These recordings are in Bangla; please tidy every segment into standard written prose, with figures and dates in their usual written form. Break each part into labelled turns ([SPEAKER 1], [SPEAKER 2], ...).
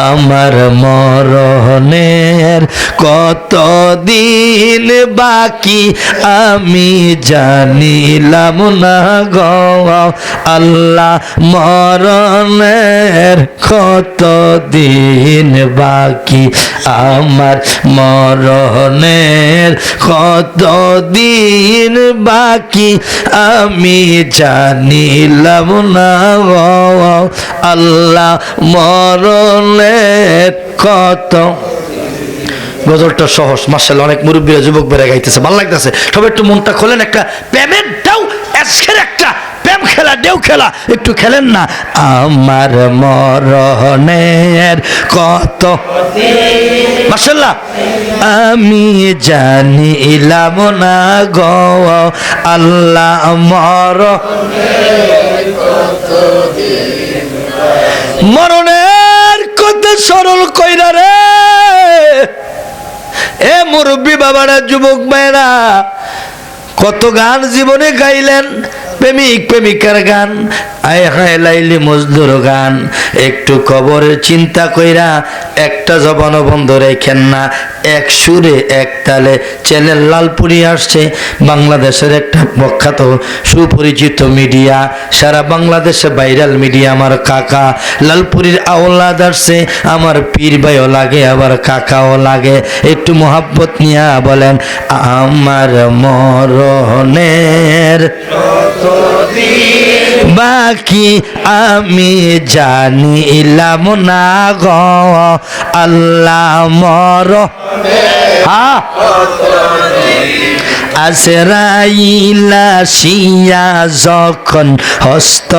[SPEAKER 1] আমার মরণের কতদিন বাকি আমি জানিলাম না গো আল্লাহ মরণের কতদিন বাকি আমার মরণের কতদিন বাকি আমি জানিলাম না গো আল্লাহ মরণের কত। গজলটা সহজ মাশাআল্লাহ, অনেক মুরব্বীরা যুবক বেড়ে গাইতেছে, ভালো লাগতেছে। সবাই একটু মনটা খোলেন, একটা পেমেন্টটাও আজকের একটা প্রেম খেলা দেও খেলা একটু খেলেন না। আমার মরণের কত মাশাআল্লাহ আমি জানিলাম না গো আল্লাহ মরণের কথা সরল কইরা রে এ মুরব্বী বাবারা, যুবক ভাইরা, কত গান জীবনে গাইলেন, প্রেমিক প্রেমিকার গান, আয় হায় লাইলি মজদুর গান। একটু কবরের চিন্তা কইরা একটা জবানও বন্ধ রেখেন না, এক সুরে এক তালে চ্যানেল লালপুরি আসছে, বাংলাদেশের একটা প্রখ্যাত সুপরিচিত মিডিয়া, সারা বাংলাদেশে ভাইরাল মিডিয়া। আমার কাকা লালপুরির আওলাদ আসছে, আমার পীর ভাইও লাগে আবার কাকাও লাগে। একটু মোহাব্বত নিয়া বলেন আমার মরণের বাকি আমি জানিলাম না গো আল্লাহ আজরাইলা শিয়া যখন হস্ত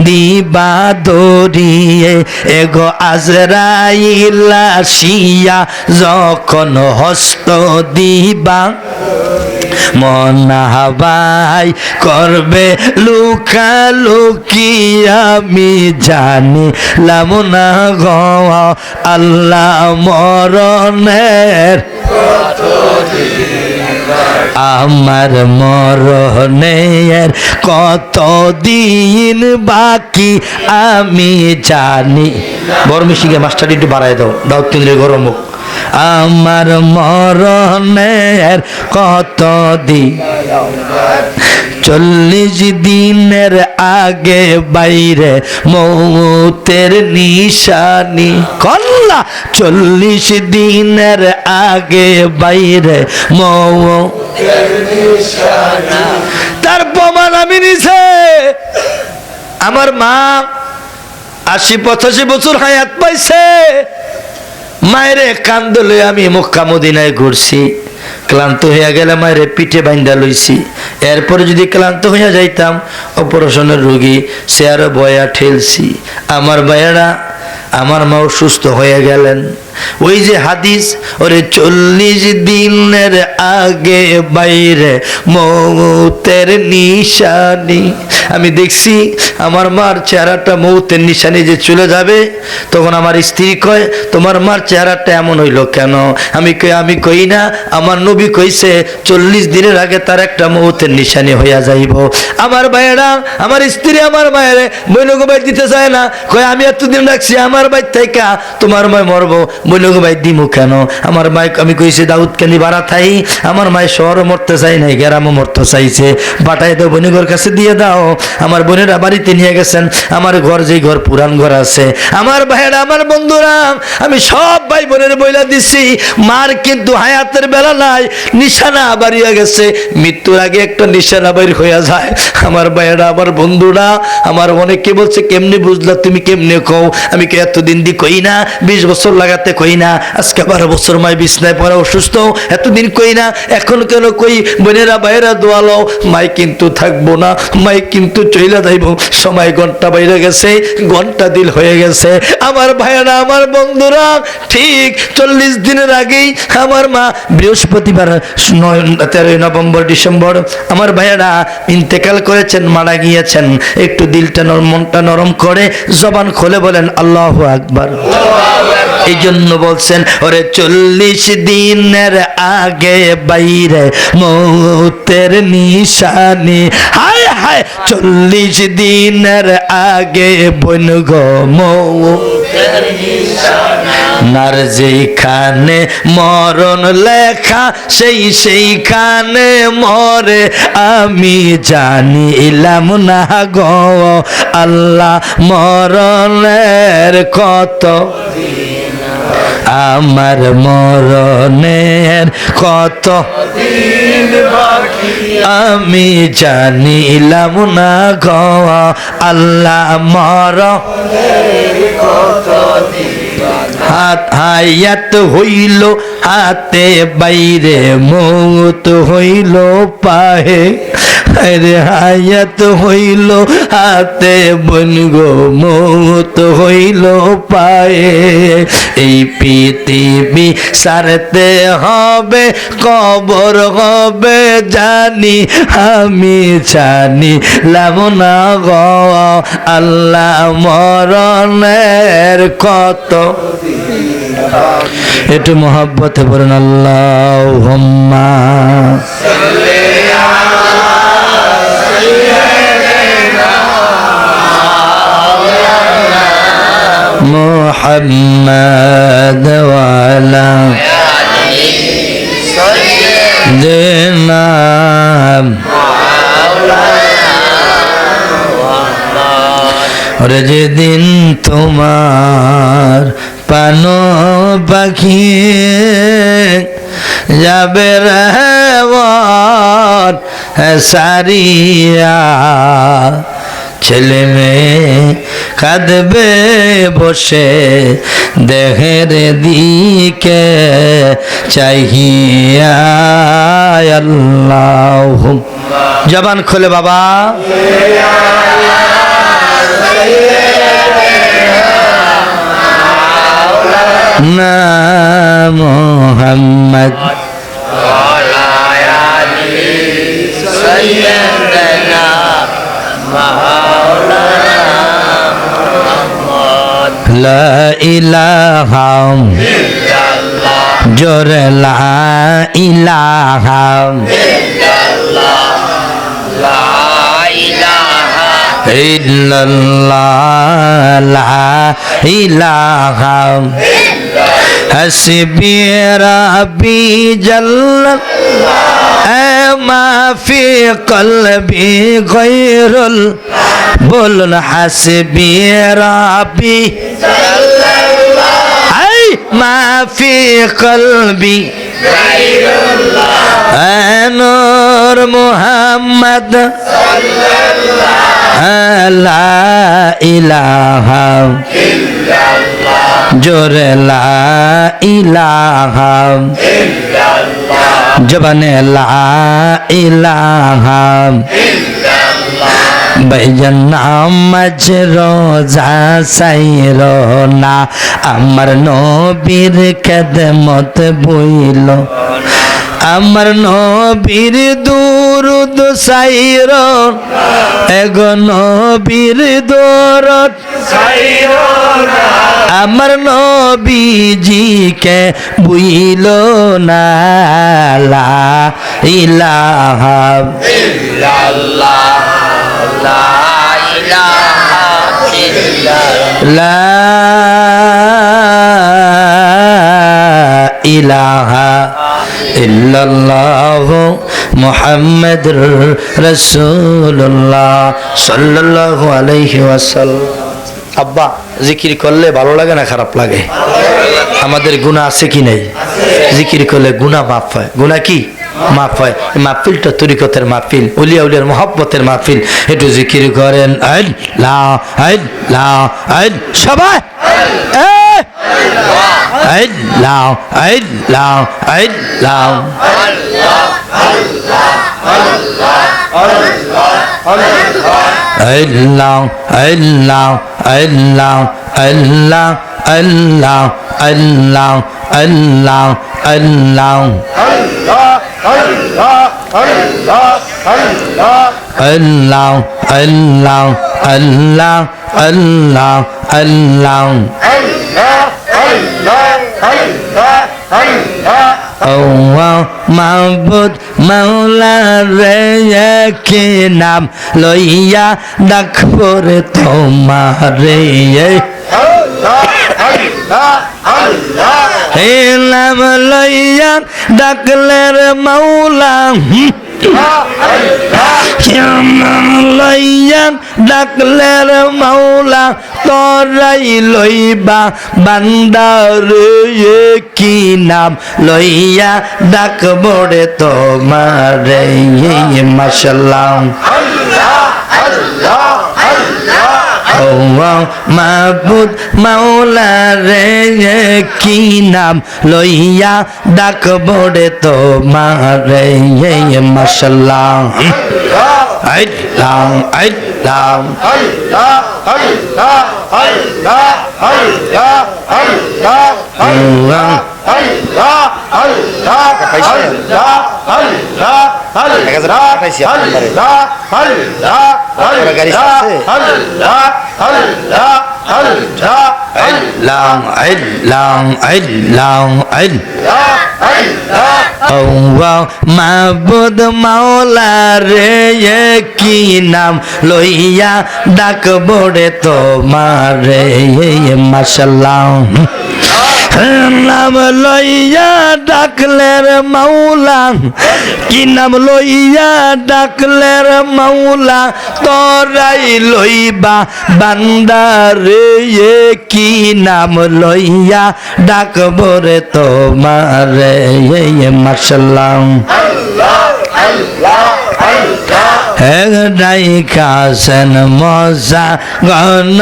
[SPEAKER 1] দিবা দরিয়ে এগো আজরাইলা শিয়া যখন হস্ত দিবা মনাবাই করবে লুকালুকি আমি জানিলাম না গো আল্লাহ মরণের আমার মরণের কতদিন বাকি আমি জানি। বড় মিশিকে মাস্টার একটু বাড়াই দাও, দাও তিনরে গরম হোক। আমার মরণের কতদিন 40 দিনের আগে বাইরে মৌতের নিশানি কল্লা 40 দিনের আগে বাইরে মৌতের নিশানি। তার প্রমাণ আমি নিছে আমার মা 80-85 বছর হায়াত পাইছে। মায়েরে কান্দলে আমি মক্কা মদিনায় ঘুরছি, ক্লান্ত হইয়া গেলে মায়েরে পিঠে বাইন্দা লইছি। এরপরে যদি ক্লান্ত হইয়া যাইতাম অপারেশনের রোগী চেয়ারে বয়া ঠেলছি। আমার ভাইয়েরা আমার মাও সুস্থ হয়ে গেলেন। ওই যে হাদিস, ওরে 40 দিনের আগে বাইরে মৌতের নিশানি। আমি দেখছি আমার মার চেহারাটা মৌতের নিশানি যে চলে যাবে, তখন আমার স্ত্রী কয় তোমার মার চেহারাটা এমন হইল কেন? আমি কই না, আমার নবী কইছে 40 দিনের আগে তার একটা মৌতের নিশানি হইয়া যাইব। আমার ভাইয়েরা, আমার স্ত্রী আমার মায়ের বৈনগো ভাই দিতে চায় না, কয় আমি এতদিন রাখছি আমার ভাই থেকে তোমার মায় মরবো, বৈনগো ভাই দিমু কেন? আমার মায় আমি কইছি দাউদ কেনি বাড়া থাই, আমার মায় শহরও মরতে চাই নাই, গ্রামও মরতে চাইছে, বাটাই দাও বৈনগোর কাছে দিয়ে দাও। আমার বোনেরা বাড়িতে নিয়ে গেছেন, আমার ঘর যেই ঘর পুরান ঘর আছে। আমার ভাইয়েরা, আমার বন্ধুরা, আমি সব ভাই বোনের বইলা দিছি মার কিন্তু হায়াতের বেলা নাই, নিশানা বাড়িয়া গেছে, মৃত্যুর আগে একটা নিশানা বাইর হইয়া যায়। আমার ভাইয়েরা, আমার বন্ধুরা, আমার অনেকে বলছে কেমনে বুঝলা তুমি, কেমনে কও? আমি কে এতদিন দি কই না, 20 বছর লাগাতে কই না, আজকে 12 বছর মাই বিছনায় পড়ে অসুস্থ, এতদিন কই না, এখন কেন কই? বোনেরা ভাইয়েরা দোয়া লও, মাই কিন্তু থাকবো না, মাই কিন্তু চইলা যাইব। সময় ঘন্টা বাইরে গেছে, ঘন্টা দিল হয়ে গেছে। আমার ভাইয়েরা, আমার বন্ধুরা, ঠিক 40 দিনের আগেই আমার মা বৃহস্পতিবার 13 নভেম্বর ডিসেম্বর আমার ভাইয়েরা ইন্তেকাল করেছেন, মারা গিয়েছেন। একটু দিলটা মনটা নরম করে জবান খুলে বলেন আল্লাহু আকবার। এই জন্য বলছেন ওরে 40 দিনের আগে বাইরে মৌতের নিশানি। হায় হায় 40 দিনের আগে বন গো মৌতের নিশানি। নার যেখানে মরণ লেখা সেইখানে মরে আমি জানিলাম না গো আল্লাহ মরণের কত আমার মরণের কত আমি জানিলাম না গো আল্লাহ মরণের কত হায়াত হইল হাতে বাইরে মৌত হইল পাহে আরে হায়াত হইল হাতে বনগো মৌত হইল পায়ে এই পৃথিবী সারতে হবে কবর হবে জানি আমি জানি লাভ না গো আল্লাহ মরণের কত একটু মহব্বতে বলেন আল্লাহুম্মা মুহাম্মাদ ওয়া আলা সাইয়্যিদিনা ওরে যেদিন তোমার পানো পাখি যাবে রেওয়াত সারিয়া ছেলে মেয়ে কাঁদবে বসে দেহের দিকে চাহিয়া আল্লাহ জবান খোলে বাবা না মুহাম্মদ লা ইলাহা ইল্লাল্লাহ জোরে লা ইলাহা ইল্লাল্লাহ লা ইলাহা ইল্লাল্লাহ লা ইলাহা হাসবি রাব্বি জাল্লাল্লাহ মা ফি কলবি গায়রুল বলুন হাসবি রাব্বি জাল্লাল্লাহ আই মা ফি কলবি গায়রুল্লাহ নূর মুহাম্মদ সাল্লাল্লাহ লা ইলাহা ইল্লাল্লাহ জোরে লা ইলাহা ইল্লাল্লাহ জবানে লা ইলাহা ইল্লাল্লাহ ভাইজান নামাজ রোজা সাইর না আমার নবীর খেদমত বইল আমার নবীর দুরুদ সাইর এগো নবীর দরদ সাইর আমার নবীজিকে বুইল না লা ইলাহা ইল্লাল্লাহ লা ইলাহা ইল্লাল্লাহ লা ইলাহা ইল্লাল্লাহ মুহাম্মাদুর রাসূলুল্লাহ সাল্লাল্লাহু আলাইহি ওয়াসাল্লাম আব্বা জিকির করলে ভালো লাগে না খারাপ লাগে আমাদের গুনাহ আছে কি নাই জিকির করলে গুনাহ মাফ হয় গুনাহ কি মাফ হয় মাহফিলটা তরিকতের মাহফিল উলিয়া উলিয়ার মহব্বতের মাহফিল একটু জিকির করেন আল্লাহ আল্লাহ সবাই আল্লাহ আল্লাহ আল্লাহ আল্লাহ আল্লাহ আল্লাহ আল্লাহ আল্লাহ আল্লাহ আল্লাহ আল্লাহ আল্লাহ আল্লাহ আল্লাহ আল্লাহ আল্লাহ মাহবুদ মাওলা রে কি নাম লইয়া ডাকবো রে তোমারে হে নাম লইয়া ডাকলে রে মাওলা নাম লইয়া ডাকলে রে মাওলা তোরাই লইবা বান্দার কি নাম লইয়া ডাকবো রে তোমারে মাশাআল্লাহ মাবুদ মাওলা রে কি নাম লইয়া ডাকবো রে তোমারে মাশাআল্লাহ আল্লাহ আল্লাহ মাবুদ মাওলা রে কি নাম লইয়া ডাকবো রে তোমারে মাশাআল্লাহ নাম লইয়া ডাকলে রে মাওলা কি নাম লইয়া ডাকলে রে মাওলা তোরাই লইবা বান্দারে কি নাম লইয়া ডাকবো রে তোমারে মাশাআল্লাহ হেদাই কাসন মজা গন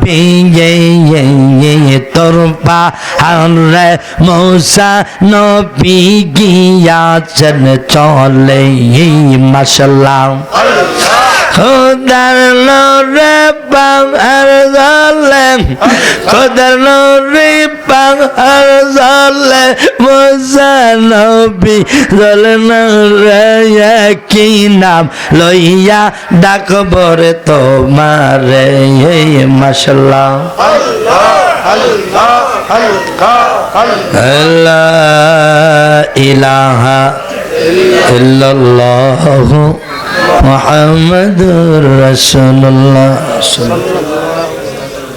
[SPEAKER 1] বিয়ে তোর পাহাড়ে মৌসা নবী গিয়াছেন চলে মাশাআল্লাহ খোদার নূরে পাহাড় জ্বলে খোদার নূরে পাহাড় জ্বলে মৌসা নবী জ্বলে নূরে কি নাম লইয়া ডাকবো রে তোমারে মাশাআল্লাহ লা ইলাহা ইল্লাল্লাহু মুহাম্মাদুর রাসূলুল্লাহ।